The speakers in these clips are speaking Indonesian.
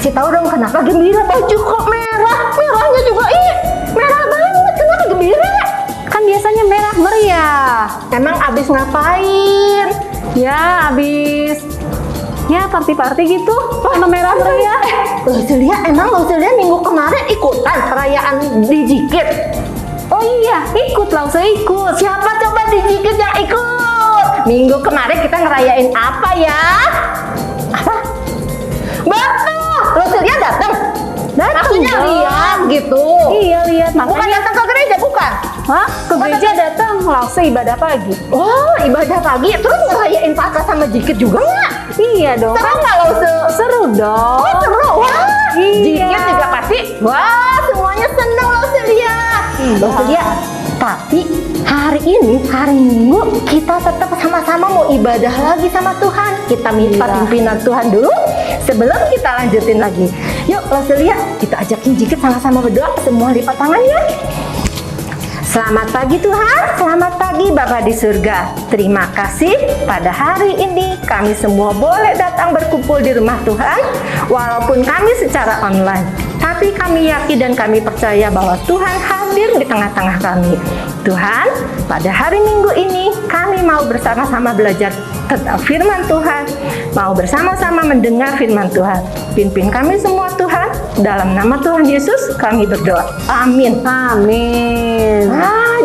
kasih tahu dong kenapa gembira, baju kok merah, merahnya juga merah banget, kenapa gembira? Kan biasanya merah meriah. Emang abis ngapain? Ya abis party-party gitu. Emang merah meriah. Lo Celia minggu kemarin ikutan perayaan di Jikit? Oh iya, ikut lah, saya ikut. Siapa coba di Jikit yang ikut? Minggu kemarin kita ngerayain apa ya? Apa? Betul, lo Celia datang? Maksudnya lihat gitu? Iya, lihat. Bukan datang ke gereja, bukan? Hah? Ke gereja datang, langsung ibadah pagi. Oh, ibadah pagi, terus ngerayain Paskah sama Jikit juga nggak? Iya dong. Seru nggak lo? Seru dong. Oh, seru. Wah, iya. Jikit juga pasti. Wah, semuanya seneng lo Celia. Lo Celia, tapi hari ini, hari Minggu, kita tetap sama-sama mau ibadah lagi sama Tuhan. Kita minta pimpinan Tuhan dulu sebelum kita lanjutin lagi. Yuk, lo Celia, kita ajakin Jikit sama-sama berdoa. Semua lipat tangannya. Selamat pagi Tuhan, selamat pagi Bapa di surga. Terima kasih pada hari ini kami semua boleh datang berkumpul di rumah Tuhan, walaupun kami secara online. Tapi kami yakin dan kami percaya bahwa Tuhan hadir di tengah-tengah kami. Tuhan, pada hari Minggu ini kami mau bersama-sama belajar tentang firman Tuhan, mau bersama-sama mendengar firman Tuhan. Pimpin kami semua Tuhan, dalam nama Tuhan Yesus kami berdoa. Amin. Amin.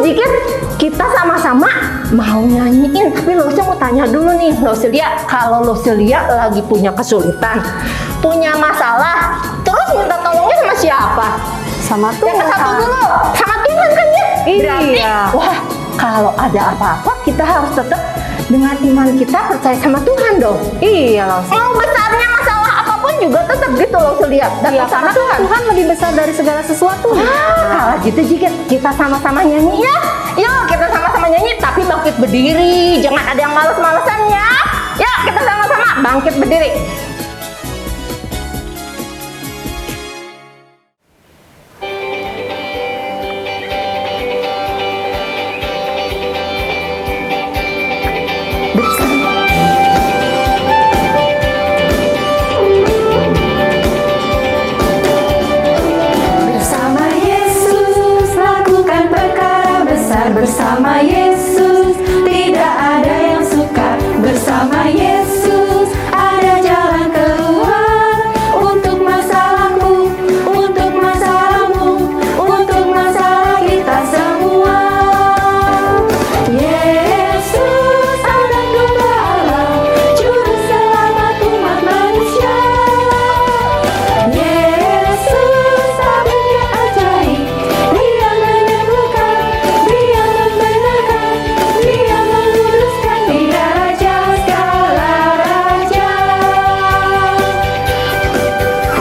Jikit kita sama-sama mau nyanyiin, tapi lo mau tanya dulu nih, lo Celia, kalau lo Celia lagi punya kesulitan, punya masalah, terus minta tolongnya sama siapa? Sama Tuhan. Yang satu dulu, sama Tuhan kan ya? Berarti, wah, kalau ada apa-apa kita harus tetap dengan iman kita percaya sama Tuhan dong. Iya loh. Mau besarnya masalah apapun juga tetap gitu loh Celia, datang sama Tuhan. Tuhan lebih besar dari segala sesuatu. Kalau gitu Jikit, kita sama-sama nyanyi ya. Yuk kita sama-sama nyanyi, tapi bangkit berdiri. Jangan ada yang males-malesan ya. Yuk kita sama-sama bangkit berdiri. Bersama Yesus tidak ada yang suka. Bersama Yesus ada jalan keluar untuk masalahmu, untuk masalahmu, untuk masalah kita semua. Yesus anak domba Allah, juru selamat umat manusia. Yesus tabibnya ajaib, Dia menyembuhkan, Dia membenarkan, Dia menguduskan, Dia Raja segala raja.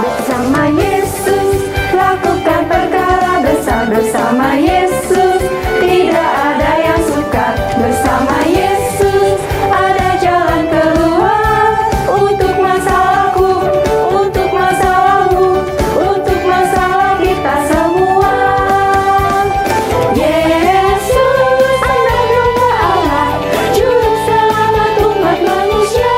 Bersama Yesus lakukan perkara besar. Bersama Yesus tidak ada yang suka. Bersama Yesus ada jalan keluar untuk masalahku, untuk masalahmu, untuk masalah kita semua. Yesus anak domba Allah, juru selamat umat manusia.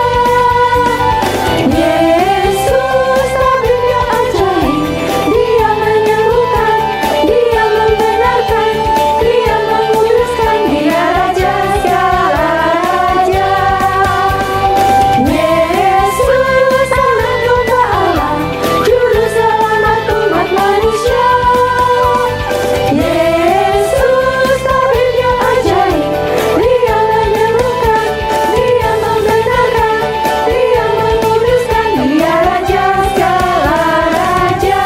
Yesus tabibnya ajaib, Dia menyembuhkan, Dia membenarkan, Dia menguduskan, Dia Raja segala raja. Yesus anak domba Allah, juru selamat umat manusia. Yesus tabibnya ajaib, Dia menyembuhkan, Dia membenarkan, Dia menguduskan, Dia Raja segala raja.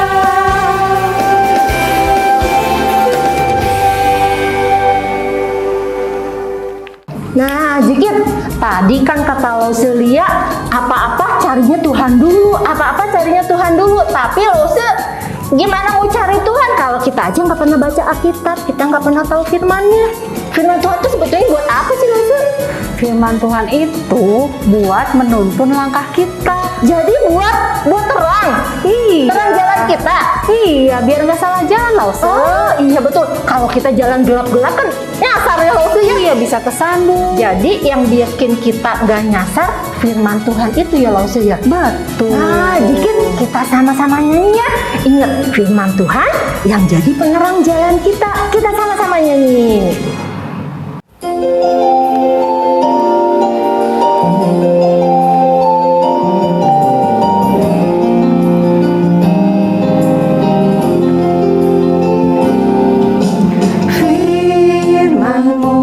Nah Jikit, tadi kan kata lo Celia, apa-apa carinya Tuhan dulu, apa-apa carinya Tuhan dulu. Tapi lo gimana mau cari Tuhan kalau kita aja nggak pernah baca Alkitab, kita nggak pernah tahu firman-Nya. Firman Tuhan itu sebetulnya buat apa sih lo? Firman Tuhan itu buat menuntun langkah kita. Jadi buat terang, Iya. terang jalan kita. Iya, biar nggak salah jalan loh. Oh iya betul. Kalau kita jalan gelap-gelap kan nyasar ya Lausia ya. Iya, bisa kesandung. Jadi yang bikin kita gak nyasar firman Tuhan itu ya Lausia ya. Betul. Nah, dikit kita sama-sama nyanyi ya. Ingat firman Tuhan yang jadi penerang jalan kita. Kita sama-sama nyanyi. Firman-Mu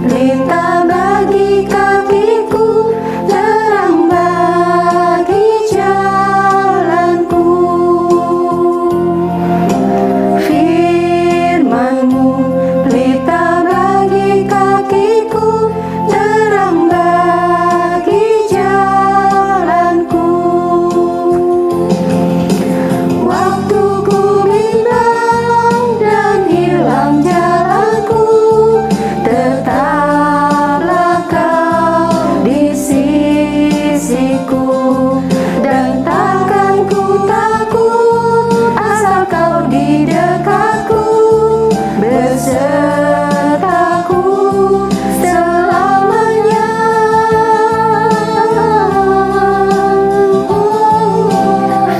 pelita bagi kakiku, terang bagi jalanku. Firman-Mu pelita bagi kakiku, terang bagi jalanku. Waktu ku bimbang dan hilang jalanku, tetaplah Kau di sisiku, dan takkan ku takut asal Kau di dekatku, bersertaku selamanya.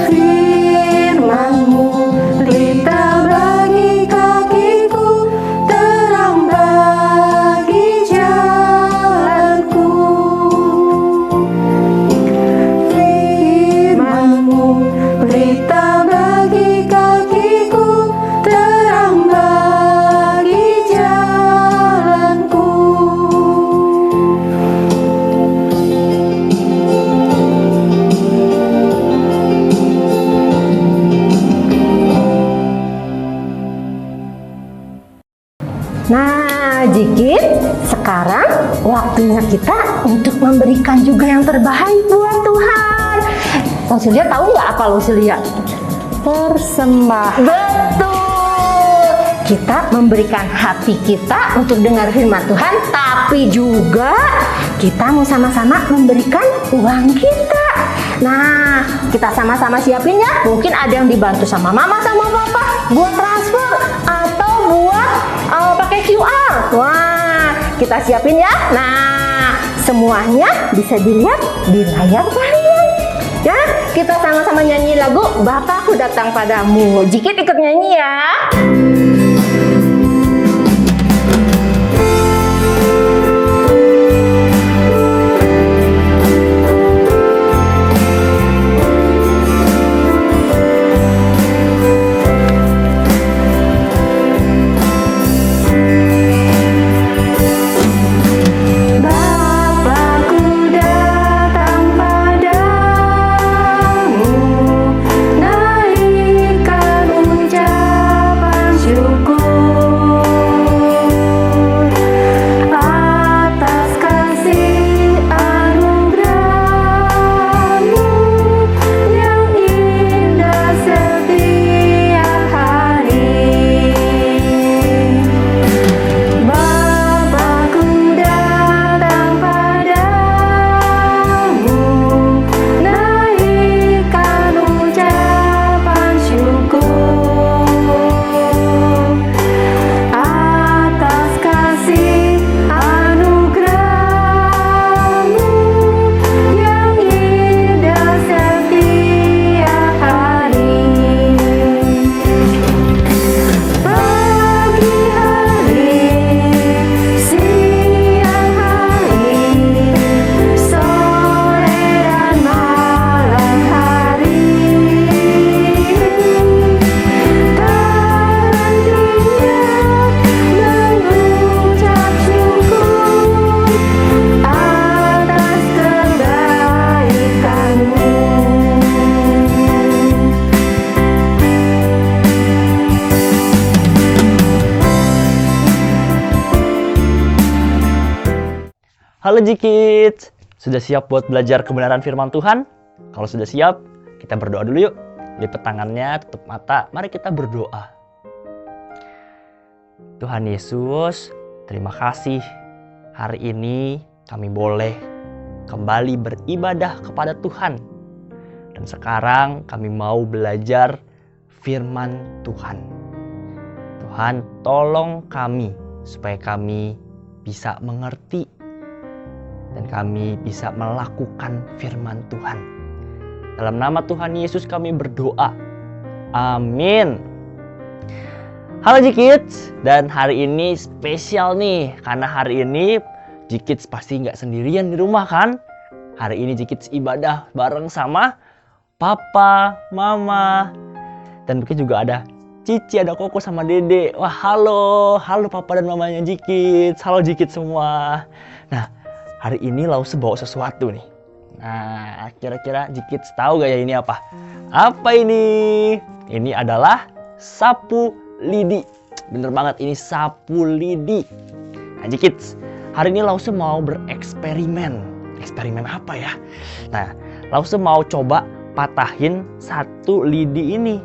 Firman-Mu pelita bagi kakiku, terang bagi jalanku. Firman-Mu pelita bagi kakiku, terang bagi jalanku. Nah, Jikit, sekarang waktunya kita untuk memberikan juga yang terbaik buat Tuhan. Lausia tahu nggak apa Lausia? Persembahan. Betul. Kita memberikan hati kita untuk dengar firman Tuhan, tapi juga kita mau sama-sama memberikan uang kita. Nah, kita sama-sama siapin ya. Mungkin ada yang dibantu sama mama sama papa buat transfer atau buat pakai QR. Wah, kita siapin ya. Nah, semuanya bisa dilihat di layar kalian. Ya, kita sama-sama nyanyi lagu Bapakku Datang Padamu. Jikit ikut nyanyi ya. Bapakku datang padamu, naikkan ucapan syukur atas kasih anugerah-Mu yang indah setiap hari. Bapakku datang padamu, naikkan ucapan syukur atas kasih anugerah-Mu yang indah setiap hari. Pagi hari, siang hari, sore dan malam hari, tak hentinya mengucap syukur atas kebaikan-Mu. Halo Jikit, sudah siap buat belajar kebenaran firman Tuhan? Kalau sudah siap, kita berdoa dulu yuk. Lipat tangannya, tutup mata, mari kita berdoa. Tuhan Yesus, terima kasih. Hari ini kami boleh kembali beribadah kepada Tuhan. Dan sekarang kami mau belajar firman Tuhan. Tuhan, tolong kami supaya kami bisa mengerti dan kami bisa melakukan firman Tuhan. Dalam nama Tuhan Yesus kami berdoa. Amin. Halo G-Kids, dan hari ini spesial nih, karena hari ini G-Kids pasti nggak sendirian di rumah kan? Hari ini G-Kids ibadah bareng sama Papa, Mama, dan mungkin juga ada Cici, ada Koko sama Dede. Wah, halo Papa dan Mamanya G-Kids, halo G-Kids semua. Nah, hari ini Lause bawa sesuatu nih. Nah, kira-kira G-Kids tahu gak ya ini apa? Apa ini? Ini adalah sapu lidi. Bener banget, ini sapu lidi. Nah, G-Kids, hari ini Lause mau bereksperimen. Eksperimen apa ya? Nah, Lause mau coba patahin satu lidi ini.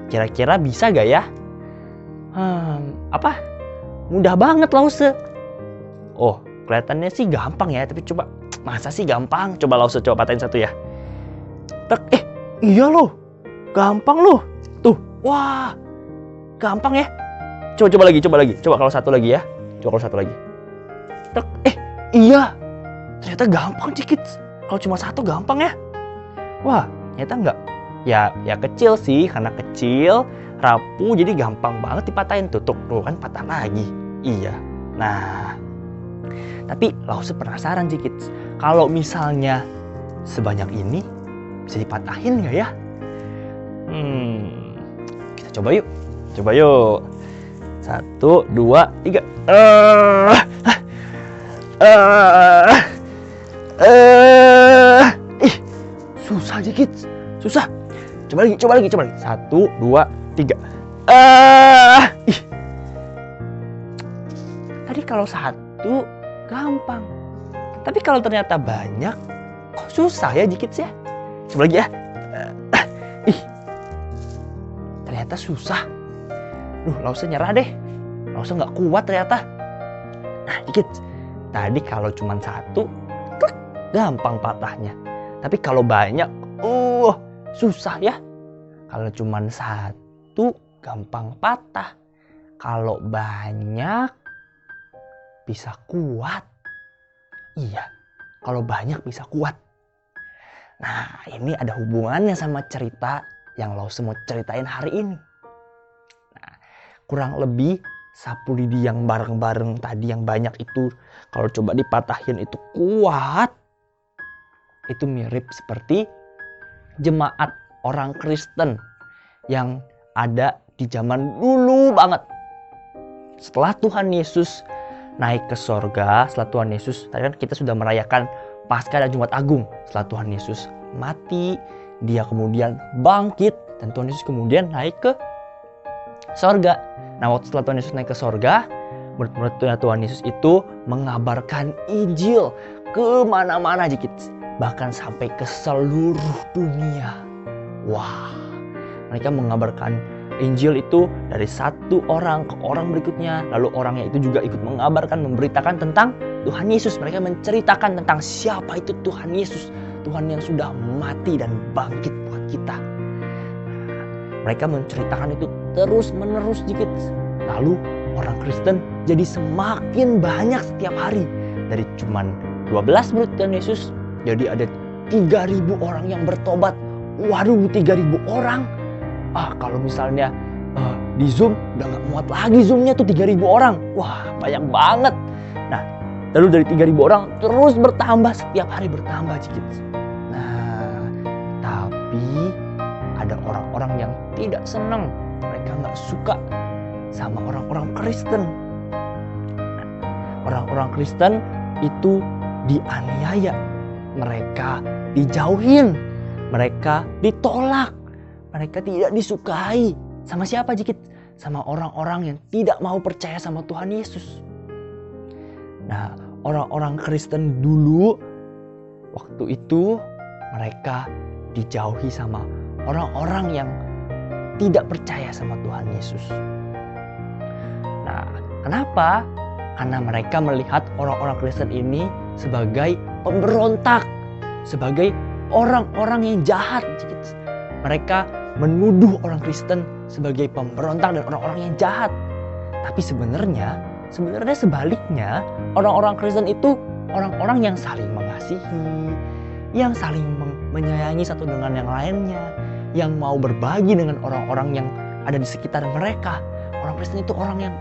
Kira-kira bisa gak ya? Apa? Mudah banget Lause. Oh, kelihatannya sih gampang ya, tapi coba, masa sih gampang? Coba Lause coba patahin satu ya. Iya loh, gampang loh. Tuh, wah, gampang ya. Coba lagi. Coba kalau satu lagi ya. Coba kalau satu lagi. Iya. Ternyata gampang dikit. Kalau cuma satu gampang ya. Wah, ternyata enggak. Ya kecil sih, karena kecil, rapuh, jadi gampang banget dipatahin. Tuh kan patah lagi. Iya. Nah, tapi Lause penasaran dikit. Kalau misalnya sebanyak ini bisa dipatahin nggak ya? Kita coba yuk. 1, 2, 3. Susah dikit. Susah. Coba lagi. 1, 2, 3. Tadi kalau satu gampang. Tapi kalau ternyata banyak, kok susah ya dikit ya? Coba lagi ya. Ternyata susah. Lause nyerah deh. Lause nggak kuat ternyata. Nah, dikit. Tadi kalau cuma satu, gampang patahnya. Tapi kalau banyak, susah ya. Kalau cuma satu, gampang patah. Kalau banyak, bisa kuat. Iya, kalau banyak bisa kuat. Nah, ini ada hubungannya sama cerita yang Lause mau ceritain hari ini. Nah, kurang lebih sapu lidi yang bareng-bareng tadi yang banyak itu, kalau coba dipatahin itu kuat. Itu mirip seperti jemaat orang Kristen yang ada di zaman dulu banget. Setelah Tuhan Yesus naik ke sorga, setelah Tuhan Yesus, tadi kan kita sudah merayakan Paskah dan Jumat Agung. Setelah Tuhan Yesus mati, dia kemudian bangkit, dan Tuhan Yesus kemudian naik ke sorga. Nah, waktu setelah Tuhan Yesus naik ke sorga, murid-murid Tuhan Yesus itu mengabarkan Injil kemana-mana dikit, bahkan sampai ke seluruh dunia. Wah, mereka mengabarkan Injil itu dari satu orang ke orang berikutnya. Lalu orangnya itu juga ikut mengabarkan, memberitakan tentang Tuhan Yesus. Mereka menceritakan tentang siapa itu Tuhan Yesus. Tuhan yang sudah mati dan bangkit buat kita. Mereka menceritakan itu terus menerus dikit. Lalu orang Kristen jadi semakin banyak setiap hari. Dari cuman 12 murid Tuhan Yesus, jadi ada 3.000 orang yang bertobat. Waduh, 3.000 orang. Kalau misalnya di Zoom udah gak muat lagi Zoomnya tuh 3.000 orang. Wah, banyak banget. Nah, lalu dari 3.000 orang terus bertambah, setiap hari bertambah sedikit. Nah, tapi ada orang-orang yang tidak senang. Mereka gak suka sama orang-orang Kristen. Nah, orang-orang Kristen itu dianiaya. Mereka dijauhin. Mereka ditolak. Mereka tidak disukai. Sama siapa dikit? Sama orang-orang yang tidak mau percaya sama Tuhan Yesus. Nah, orang-orang Kristen dulu, waktu itu mereka dijauhi sama orang-orang yang tidak percaya sama Tuhan Yesus. Nah, kenapa? Karena mereka melihat orang-orang Kristen ini sebagai pemberontak, sebagai orang-orang yang jahat. Mereka menuduh orang Kristen sebagai pemberontak dan orang-orang yang jahat. Tapi sebenarnya sebenarnya sebaliknya, orang-orang Kristen itu orang-orang yang saling mengasihi, yang saling menyayangi satu dengan yang lainnya, yang mau berbagi dengan orang-orang yang ada di sekitar mereka. Orang Kristen itu orang yang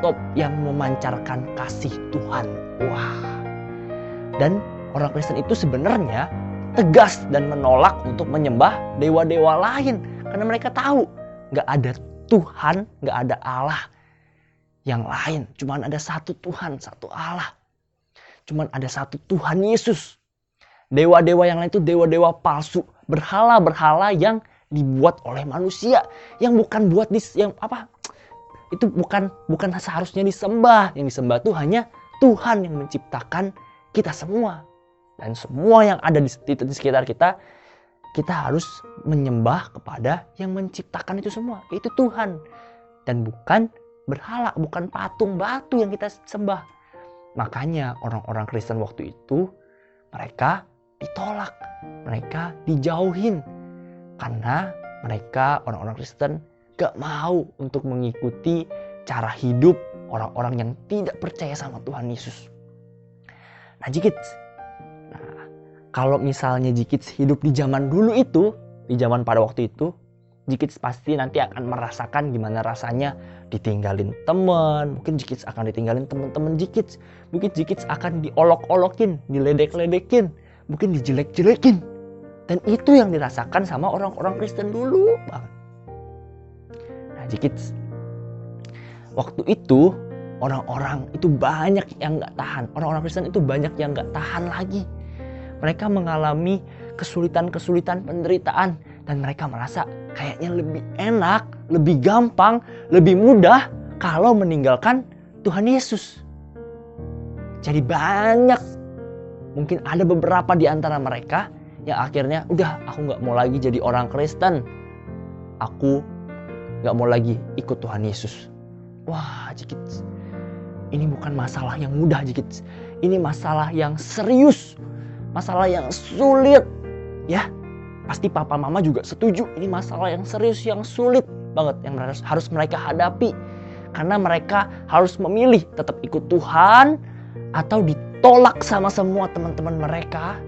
top, yang memancarkan kasih Tuhan. Wah. Dan orang Kristen itu sebenarnya tegas dan menolak untuk menyembah dewa-dewa lain. Karena mereka tahu nggak ada Tuhan, nggak ada Allah yang lain. Cuman ada satu Tuhan, satu Allah. Cuman ada satu Tuhan Yesus. Dewa-dewa yang lain itu dewa-dewa palsu. Berhala-berhala yang dibuat oleh manusia. Yang bukan buat itu bukan seharusnya disembah. Yang disembah itu hanya Tuhan yang menciptakan kita semua. Dan semua yang ada di sekitar kita, kita harus menyembah kepada yang menciptakan itu semua. Itu Tuhan. Dan bukan berhala, bukan patung batu yang kita sembah. Makanya orang-orang Kristen waktu itu, mereka ditolak. Mereka dijauhin. Karena mereka, orang-orang Kristen, gak mau untuk mengikuti cara hidup orang-orang yang tidak percaya sama Tuhan Yesus. Nah, Jikits. Kalau misalnya Jikits hidup di zaman dulu itu, di zaman pada waktu itu, Jikits pasti nanti akan merasakan gimana rasanya ditinggalin teman. Mungkin Jikits akan ditinggalin teman-teman Jikits. Mungkin Jikits akan diolok-olokin, diledek-ledekin, mungkin dijelek-jelekin. Dan itu yang dirasakan sama orang-orang Kristen dulu banget. Nah, Jikits, waktu itu orang-orang itu banyak yang gak tahan. Orang-orang Kristen itu banyak yang gak tahan lagi. Mereka mengalami kesulitan-kesulitan, penderitaan. Dan mereka merasa kayaknya lebih enak, lebih gampang, lebih mudah kalau meninggalkan Tuhan Yesus. Jadi banyak, mungkin ada beberapa di antara mereka yang akhirnya, udah aku gak mau lagi jadi orang Kristen. Aku gak mau lagi ikut Tuhan Yesus. Wah, Jikits, ini bukan masalah yang mudah, Jikits. Ini masalah yang serius. Masalah yang sulit, ya. Pasti papa mama juga setuju. Ini masalah yang serius, yang sulit banget, yang harus mereka hadapi. Karena mereka harus memilih tetap ikut Tuhan atau ditolak sama semua teman-teman mereka.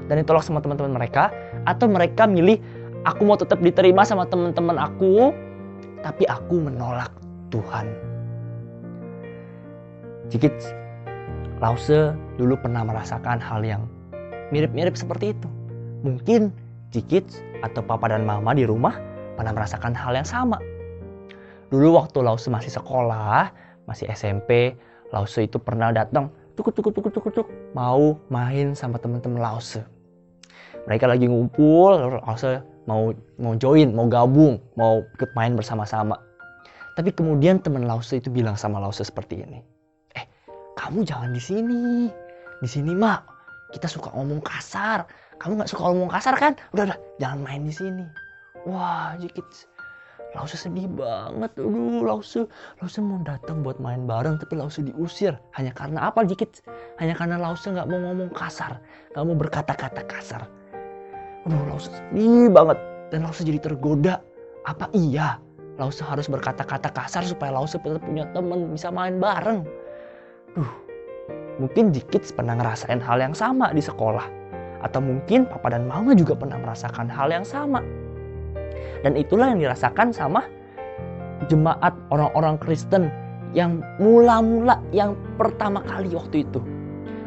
Dan ditolak sama teman-teman mereka. Atau mereka milih, aku mau tetap diterima sama teman-teman aku, tapi aku menolak Tuhan. Jikits, Lause dulu pernah merasakan hal yang mirip-mirip seperti itu. Mungkin Jikits atau papa dan mama di rumah pernah merasakan hal yang sama. Dulu waktu Lause masih sekolah, masih SMP, Lause itu pernah datang, tuk, mau main sama teman-teman Lause. Mereka lagi ngumpul, Lause mau join, mau gabung, mau ikut main bersama-sama. Tapi kemudian teman Lause itu bilang sama Lause seperti ini. Kamu jangan di sini. Di sini mah kita suka ngomong kasar. Kamu nggak suka ngomong kasar kan? Udah, jangan main di sini. Wah, Jikits, Lause sedih banget. Lause mau datang buat main bareng, tapi Lause diusir. Hanya karena apa, Jikits? Hanya karena Lause nggak mau ngomong kasar, nggak mau berkata-kata kasar. Lause sedih banget. Dan Lause jadi tergoda. Apa iya Lause harus berkata-kata kasar supaya Lause tetap punya teman, bisa main bareng? Mungkin Jikits pernah ngerasain hal yang sama di sekolah. Atau mungkin papa dan mama juga pernah merasakan hal yang sama. Dan itulah yang dirasakan sama jemaat orang-orang Kristen yang mula-mula, yang pertama kali waktu itu.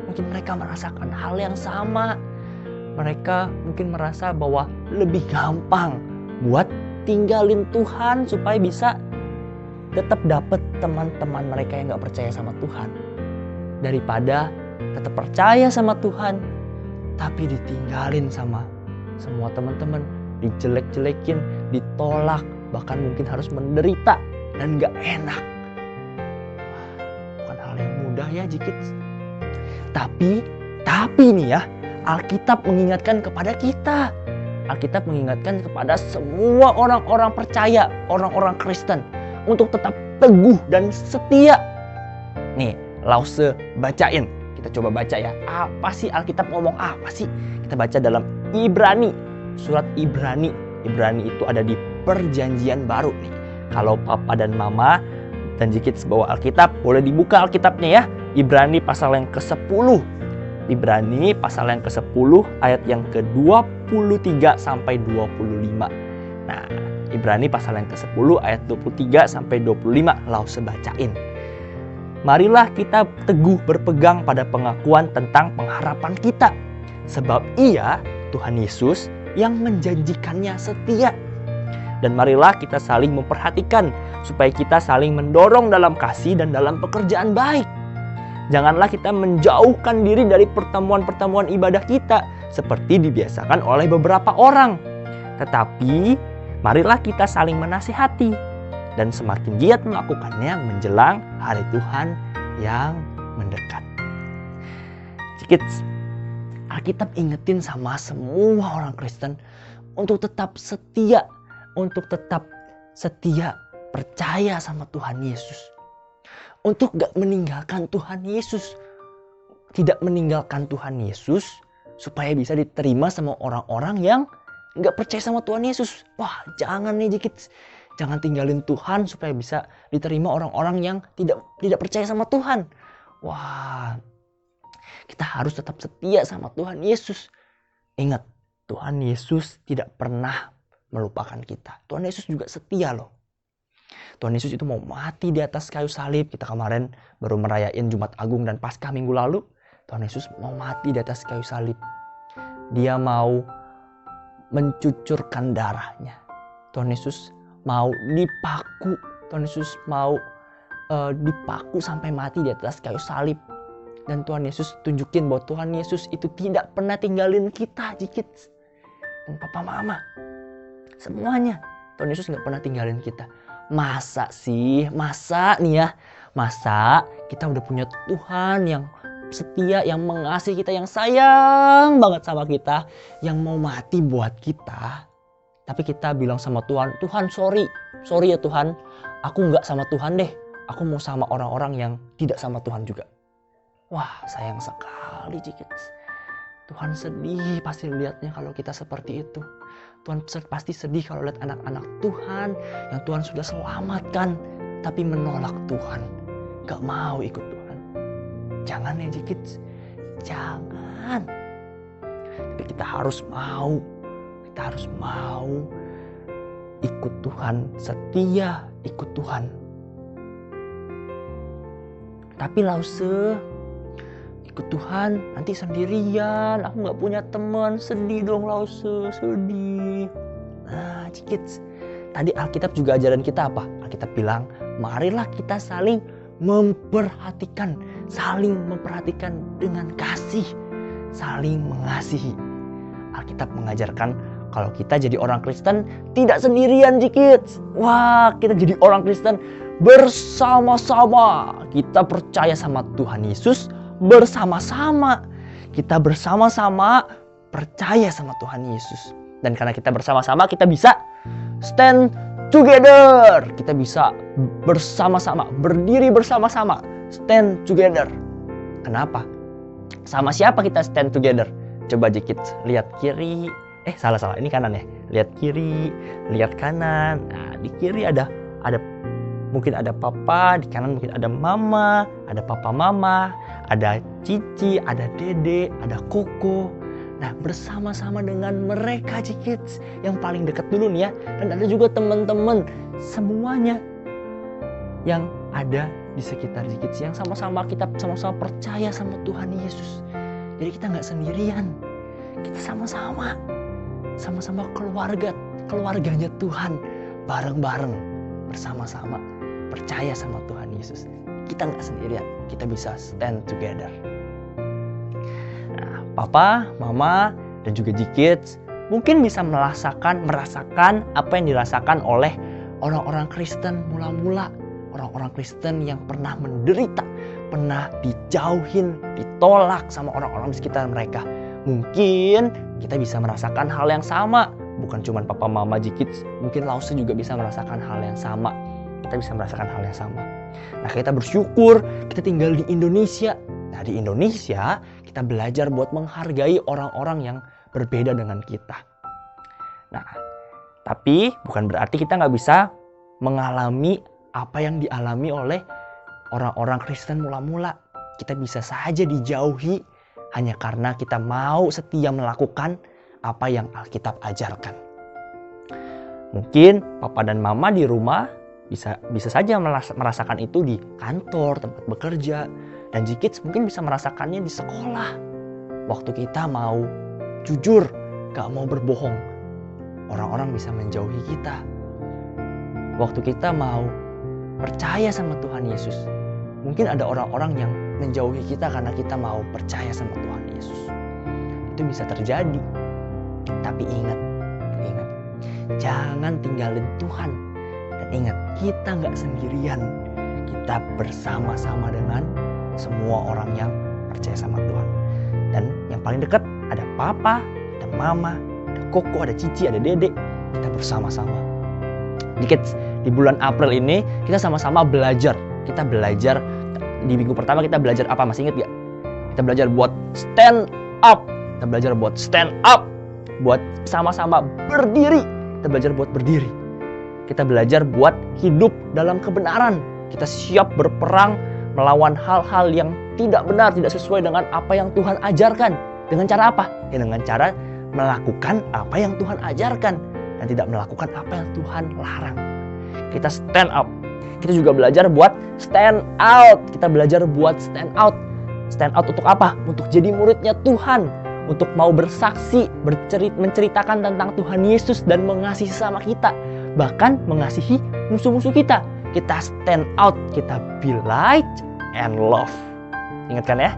Mungkin mereka merasakan hal yang sama. Mereka mungkin merasa bahwa lebih gampang buat tinggalin Tuhan supaya bisa tetap dapat teman-teman mereka yang gak percaya sama Tuhan. Daripada tetap percaya sama Tuhan, tapi ditinggalin sama semua teman-teman, dijelek-jelekin, ditolak, bahkan mungkin harus menderita dan gak enak. Bukan hal yang mudah ya, Jikits. Tapi nih ya, Alkitab mengingatkan kepada kita. Alkitab mengingatkan kepada semua orang-orang percaya, orang-orang Kristen, untuk tetap teguh dan setia. Nih, Lause bacain. Kita coba baca ya. Apa sih Alkitab ngomong apa sih? Kita baca dalam Ibrani. Surat Ibrani. Ibrani itu ada di Perjanjian Baru nih. Kalau papa dan mama Dan jika bawa Alkitab, boleh dibuka Alkitabnya ya. Ibrani pasal yang ke-10. Ibrani pasal yang ke-10 ayat yang ke-23 sampai 25. Nah, Ibrani pasal yang ke-10 ayat 23 sampai 25. Lause bacain. Marilah kita teguh berpegang pada pengakuan tentang pengharapan kita. Sebab Ia, Tuhan Yesus, yang menjanjikannya setia. Dan marilah kita saling memperhatikan supaya kita saling mendorong dalam kasih dan dalam pekerjaan baik. Janganlah kita menjauhkan diri dari pertemuan-pertemuan ibadah kita seperti dibiasakan oleh beberapa orang. Tetapi marilah kita saling menasihati dan semakin giat melakukannya menjelang hari Tuhan yang mendekat. Sedikit Alkitab ingetin sama semua orang Kristen untuk tetap setia, percaya sama Tuhan Yesus. Untuk gak meninggalkan Tuhan Yesus. Tidak meninggalkan Tuhan Yesus supaya bisa diterima sama orang-orang yang gak percaya sama Tuhan Yesus. Wah, jangan nih dikit. Jangan tinggalin Tuhan supaya bisa diterima orang-orang yang tidak percaya sama Tuhan. Wah, kita harus tetap setia sama Tuhan Yesus. Ingat, Tuhan Yesus tidak pernah melupakan kita. Tuhan Yesus juga setia loh. Tuhan Yesus itu mau mati di atas kayu salib. Kita kemarin baru merayain Jumat Agung dan Paskah minggu lalu. Tuhan Yesus mau mati di atas kayu salib. Dia mau mencucurkan darahnya. Tuhan Yesus mau dipaku. Tuhan Yesus mau dipaku sampai mati di atas kayu salib. Dan Tuhan Yesus tunjukin bahwa Tuhan Yesus itu tidak pernah tinggalin kita, dikit. Dan papa mama. Semuanya. Tuhan Yesus gak pernah tinggalin kita. Masa kita udah punya Tuhan yang setia, yang mengasihi kita, yang sayang banget sama kita, yang mau mati buat kita. Tapi kita bilang sama Tuhan, Tuhan sorry ya Tuhan, aku gak sama Tuhan deh, aku mau sama orang-orang yang tidak sama Tuhan juga. Wah, sayang sekali dikit. Tuhan sedih pasti lihatnya kalau kita seperti itu. Tuhan pasti sedih kalau lihat anak-anak Tuhan yang Tuhan sudah selamatkan tapi menolak Tuhan, gak mau ikut Tuhan. Jangan ya dikit, jangan. Tapi kita harus mau ikut Tuhan, setia ikut Tuhan. Tapi lause ikut Tuhan nanti sendirian, aku gak punya teman, sedih dong lause, sedih. Nah dikit, tadi Alkitab juga ajaran kita apa? Alkitab bilang, marilah kita saling memperhatikan dengan kasih, saling mengasihi. Alkitab mengajarkan kalau kita jadi orang Kristen tidak sendirian dikit. Wah, kita jadi orang Kristen bersama-sama. Kita percaya sama Tuhan Yesus bersama-sama. Kita bersama-sama percaya sama Tuhan Yesus. Dan karena kita bersama-sama, kita bisa stand together. Kita bisa bersama-sama, berdiri bersama-sama, stand together. Kenapa? Sama siapa kita stand together? Coba dikit lihat kiri. Salah. Ini kanan ya. Lihat kiri, lihat kanan. Nah, di kiri ada mungkin ada papa, di kanan mungkin ada mama, ada papa mama, ada cici, ada dede, ada koko. Nah, bersama-sama dengan mereka kids yang paling dekat dulu nih ya. Dan ada juga teman-teman semuanya yang ada di sekitar kids yang sama-sama kita sama-sama percaya sama Tuhan Yesus. Jadi kita nggak sendirian. Kita sama-sama keluarganya Tuhan, bareng-bareng bersama-sama percaya sama Tuhan Yesus. Kita nggak sendirian, kita bisa stand together. Nah, papa, mama, dan juga G-Kids mungkin bisa merasakan apa yang dirasakan oleh orang-orang Kristen mula-mula, orang-orang Kristen yang pernah menderita, pernah dijauhin, ditolak sama orang-orang di sekitar mereka. Mungkin kita bisa merasakan hal yang sama. Bukan cuma papa mama G-Kids, mungkin Lause juga bisa merasakan hal yang sama. Kita bisa merasakan hal yang sama. Nah, kita bersyukur kita tinggal di Indonesia. Nah, di Indonesia kita belajar buat menghargai orang-orang yang berbeda dengan kita. Nah, tapi bukan berarti kita nggak bisa mengalami apa yang dialami oleh orang-orang Kristen mula-mula. Kita bisa saja dijauhi hanya karena kita mau setia melakukan apa yang Alkitab ajarkan. Mungkin papa dan mama di rumah bisa saja merasakan itu di kantor, tempat bekerja. Dan G-Kids mungkin bisa merasakannya di sekolah. Waktu kita mau jujur, gak mau berbohong, orang-orang bisa menjauhi kita. Waktu kita mau percaya sama Tuhan Yesus, mungkin ada orang-orang yang menjauhi kita karena kita mau percaya sama Tuhan Yesus. Itu bisa terjadi. Tapi ingat, jangan tinggalin Tuhan. Dan ingat, kita gak sendirian. Kita bersama-sama dengan semua orang yang percaya sama Tuhan. Dan yang paling dekat ada papa, ada mama, ada koko, ada cici, ada dedek. Kita bersama-sama. G-Kids, di bulan April ini kita sama-sama belajar. Kita belajar di minggu pertama kita belajar apa? Masih ingat gak? Kita belajar buat stand up. Kita belajar buat stand up. Buat sama-sama berdiri. Kita belajar buat berdiri. Kita belajar buat hidup dalam kebenaran. Kita siap berperang melawan hal-hal yang tidak benar, tidak sesuai dengan apa yang Tuhan ajarkan. Dengan cara apa? Ya dengan cara melakukan apa yang Tuhan ajarkan dan tidak melakukan apa yang Tuhan larang. Kita stand up. Kita juga belajar buat stand out. Kita belajar buat stand out. Stand out untuk apa? Untuk jadi muridnya Tuhan. Untuk mau bersaksi, menceritakan tentang Tuhan Yesus dan mengasihi sama kita. Bahkan mengasihi musuh-musuh kita. Kita stand out, kita be light and love. Ingat kan ya?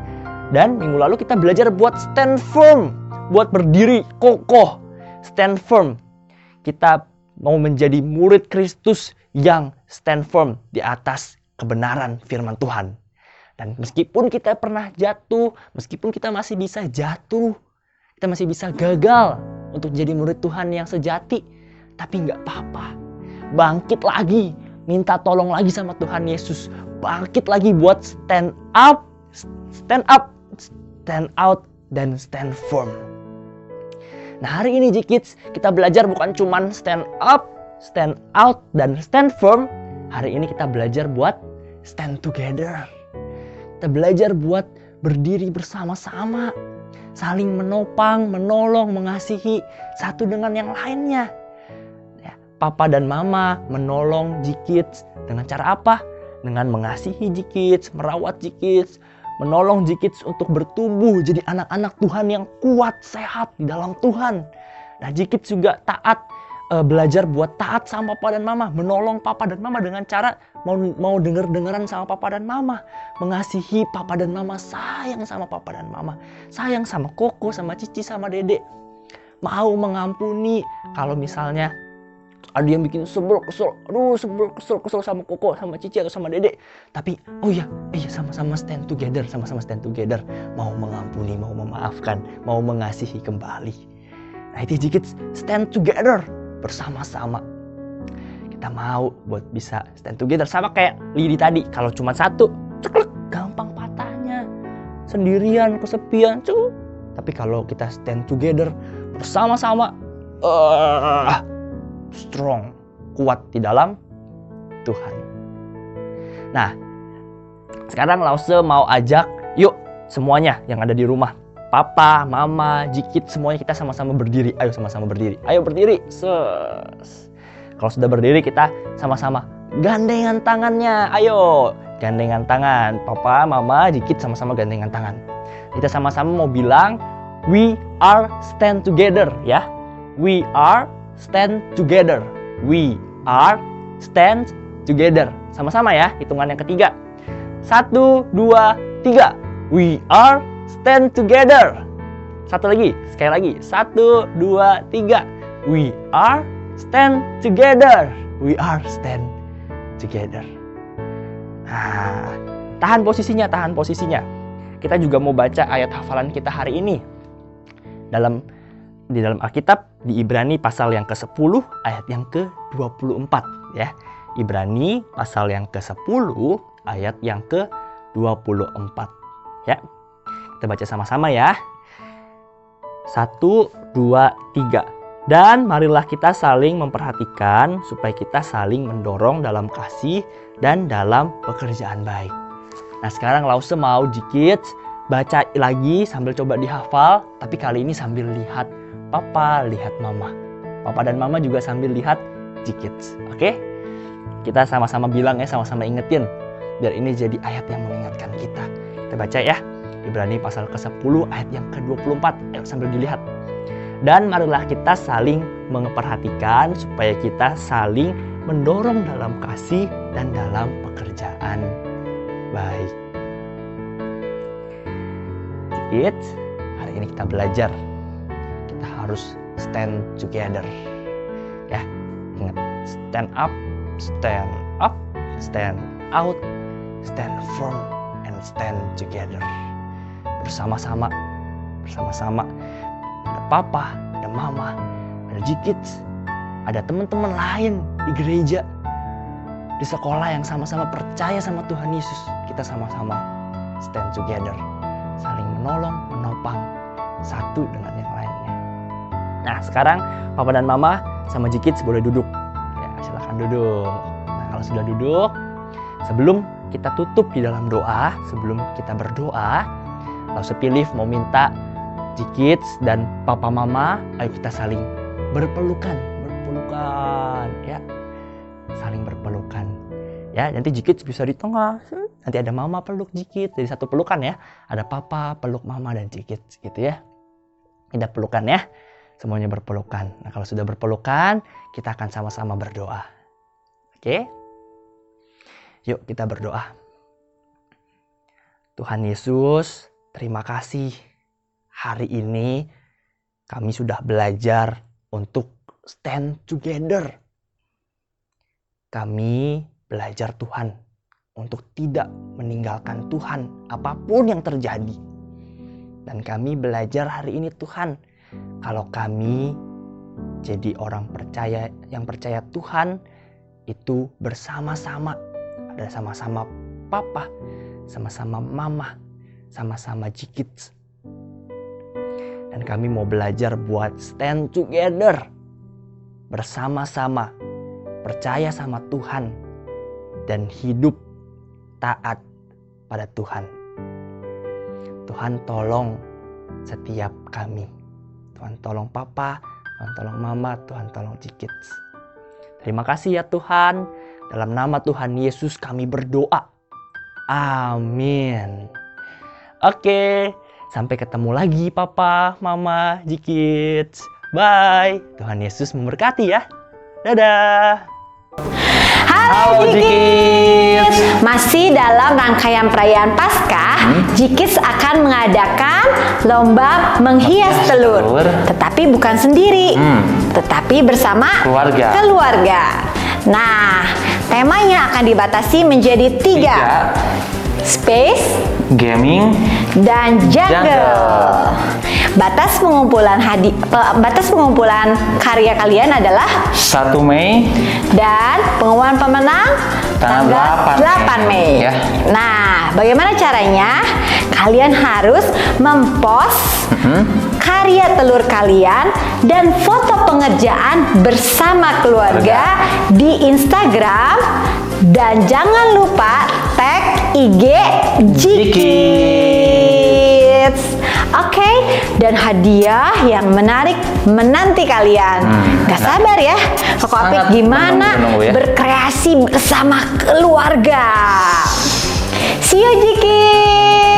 Dan minggu lalu kita belajar buat stand firm. Buat berdiri kokoh. Stand firm. Kita mau menjadi murid Kristus yang stand firm di atas kebenaran firman Tuhan. Dan meskipun kita pernah jatuh, meskipun kita masih bisa jatuh, kita masih bisa gagal untuk jadi murid Tuhan yang sejati, tapi nggak apa-apa. Bangkit lagi, minta tolong lagi sama Tuhan Yesus. Bangkit lagi buat stand up, stand out, dan stand firm. Nah, hari ini G-Kids, kita belajar bukan cuman stand up, stand out, dan stand firm. Hari ini kita belajar buat stand together. Kita belajar buat berdiri bersama-sama, saling menopang, menolong, mengasihi satu dengan yang lainnya. Ya, papa dan mama menolong G-Kids dengan cara apa? Dengan mengasihi G-Kids, merawat G-Kids, menolong G-Kids untuk bertumbuh jadi anak-anak Tuhan yang kuat, sehat di dalam Tuhan. Nah, G-Kids juga taat, belajar buat taat sama papa dan mama, menolong papa dan mama dengan cara mau denger-dengeran sama papa dan mama, mengasihi papa dan mama, sayang sama papa dan mama, sayang sama koko, sama cici, sama dedek, mau mengampuni kalau misalnya ada yang bikin sebel, kesel sama koko, sama cici atau sama dedek, tapi sama-sama stand together, mau mengampuni, mau memaafkan, mau mengasihi kembali. Nah, itu G-Kids, stand together, bersama-sama. Kita mau buat bisa stand together. Sama kayak lidi tadi. Kalau cuma satu, ceklek, gampang patahnya. Sendirian, kesepian, cukup. Tapi kalau kita stand together, bersama-sama, strong, kuat di dalam Tuhan. Nah, sekarang Lause mau ajak, yuk semuanya yang ada di rumah. Papa, mama, G-Kids, semuanya kita sama-sama berdiri. Ayo sama-sama berdiri. Ayo berdiri. Kalau sudah berdiri kita sama-sama gandengan tangannya. Ayo gandengan tangan. Papa, mama, G-Kids sama-sama gandengan tangan. Kita sama-sama mau bilang, we are stand together ya. We are stand together. We are stand together. Sama-sama ya. Hitungan yang ketiga. 1, 2, 3. We are stand together. Satu lagi, sekali lagi. 1, 2, 3. We are stand together. We are stand together. Nah, tahan posisinya. Kita juga mau baca ayat hafalan kita hari ini. Di dalam Alkitab, di Ibrani pasal yang ke-10, ayat yang ke-24. Ya. Ibrani pasal yang ke-10, ayat yang ke-24. Ya. Kita baca sama-sama ya. 1, 2, 3. Dan marilah kita saling memperhatikan supaya kita saling mendorong dalam kasih dan dalam pekerjaan baik. Nah, sekarang Lause mau Jikids baca lagi sambil coba dihafal, tapi kali ini sambil lihat Papa, lihat Mama. Papa dan Mama juga sambil lihat Jikids. Oke? Kita sama-sama bilang ya, sama-sama ingetin. Biar ini jadi ayat yang mengingatkan kita. Kita baca ya. Ibrani pasal ke-10 ayat yang ke-24. Ayo sambil dilihat. Dan marilah kita saling memperhatikan supaya kita saling mendorong dalam kasih dan dalam pekerjaan baik. Kids, hari ini kita belajar. Kita harus stand together. Ya, ingat, stand up, stand up, stand out, stand firm, and stand together. Bersama-sama, bersama-sama. Ada Papa, ada Mama, ada Jikids, ada teman-teman lain di gereja, di sekolah yang sama-sama percaya sama Tuhan Yesus. Kita sama-sama stand together, saling menolong, menopang satu dengan yang lainnya. Nah, sekarang Papa dan Mama sama Jikids boleh duduk. Ya, silakan duduk. Nah, kalau sudah duduk, sebelum kita tutup di dalam doa, sebelum kita berdoa, Lause pilih mau minta Jikids dan Papa Mama, ayo kita saling berpelukan ya, saling berpelukan ya. Nanti Jikids bisa di tengah, nanti ada Mama peluk Jikids, jadi satu pelukan ya. Ada Papa peluk Mama dan Jikids gitu ya. Kita pelukan ya, semuanya berpelukan. Nah, kalau sudah berpelukan, kita akan sama-sama berdoa. Oke? Yuk kita berdoa. Tuhan Yesus, terima kasih. Hari ini kami sudah belajar untuk stand together. Kami belajar Tuhan untuk tidak meninggalkan Tuhan apapun yang terjadi. Dan kami belajar hari ini Tuhan, kalau kami jadi orang percaya yang percaya Tuhan itu bersama-sama. Ada sama-sama Papa, sama-sama Mama, sama-sama Jikids. Dan kami mau belajar buat stand together, bersama-sama, percaya sama Tuhan, dan hidup taat pada Tuhan. Tuhan tolong setiap kami. Tuhan tolong Papa, Tuhan tolong Mama, Tuhan tolong Jikids. Terima kasih ya Tuhan. Dalam nama Tuhan Yesus kami berdoa. Amin. Oke. Sampai ketemu lagi Papa, Mama, Jikids. Bye. Tuhan Yesus memberkati ya. Dadah. Halo Jikids. Masih dalam rangkaian perayaan Paskah, Jikids akan mengadakan lomba menghias telur. Tetapi bukan sendiri, tetapi bersama keluarga. Nah, temanya akan dibatasi menjadi 3. Space, gaming, dan jungle. Batas pengumpulan karya kalian adalah 1 Mei dan pengumuman pemenang tanggal 8 Mei. Ya. Nah, bagaimana caranya? Kalian harus mempost karya telur kalian dan foto pengerjaan bersama keluarga di Instagram, dan jangan lupa tag IG Jikids. Oke, dan hadiah yang menarik menanti kalian. Gak sabar ya, Koko Apik gimana menunggu ya. berkreasi bersama keluarga. See you Jikids.